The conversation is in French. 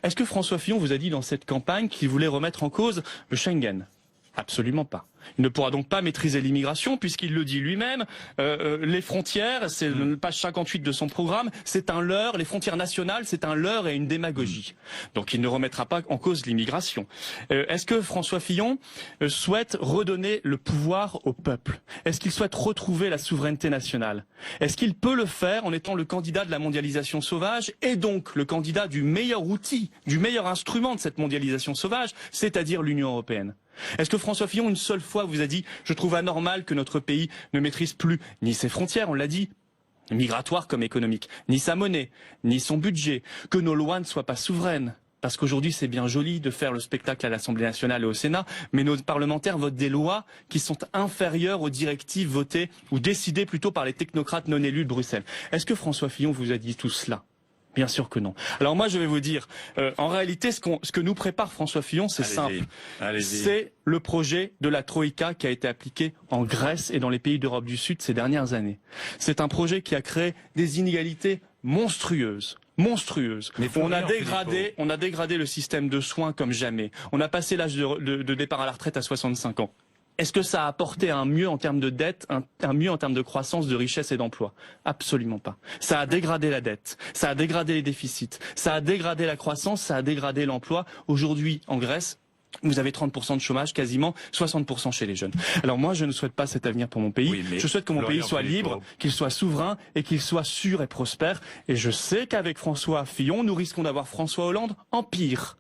Est-ce que François Fillon vous a dit dans cette campagne qu'il voulait remettre en cause le Schengen? Absolument pas. Il ne pourra donc pas maîtriser l'immigration puisqu'il le dit lui-même. Les frontières, c'est la page 58 de son programme, c'est un leurre. Les frontières nationales, c'est un leurre et une démagogie. Donc il ne remettra pas en cause l'immigration. Est-ce que François Fillon souhaite redonner le pouvoir au peuple? Est-ce qu'il souhaite retrouver la souveraineté nationale? Est-ce qu'il peut le faire en étant le candidat de la mondialisation sauvage et donc le candidat du meilleur outil, du meilleur instrument de cette mondialisation sauvage, c'est-à-dire l'Union européenne? Est-ce que François Fillon, une seule fois, vous a dit « Je trouve anormal que notre pays ne maîtrise plus ni ses frontières, on l'a dit, migratoires comme économiques, ni sa monnaie, ni son budget, que nos lois ne soient pas souveraines ?» Parce qu'aujourd'hui, c'est bien joli de faire le spectacle à l'Assemblée nationale et au Sénat, mais nos parlementaires votent des lois qui sont inférieures aux directives votées ou décidées plutôt par les technocrates non élus de Bruxelles. Est-ce que François Fillon vous a dit tout cela? Bien sûr que non. Alors moi, je vais vous dire, en réalité, ce que nous prépare François Fillon, c'est simple. C'est le projet de la Troïka qui a été appliqué en Grèce et dans les pays d'Europe du Sud ces dernières années. C'est un projet qui a créé des inégalités monstrueuses. Mais on a dégradé le système de soins comme jamais. On a passé l'âge de départ à la retraite à 65 ans. Est-ce que ça a apporté un mieux en termes de dette, un mieux en termes de croissance, de richesse et d'emploi? Absolument pas. Ça a dégradé la dette, ça a dégradé les déficits, ça a dégradé la croissance, ça a dégradé l'emploi. Aujourd'hui, en Grèce, vous avez 30% de chômage, quasiment 60% chez les jeunes. Alors moi, je ne souhaite pas cet avenir pour mon pays. Oui, je souhaite que mon pays soit libre, qu'il soit souverain et qu'il soit sûr et prospère. Et je sais qu'avec François Fillon, nous risquons d'avoir François Hollande en pire.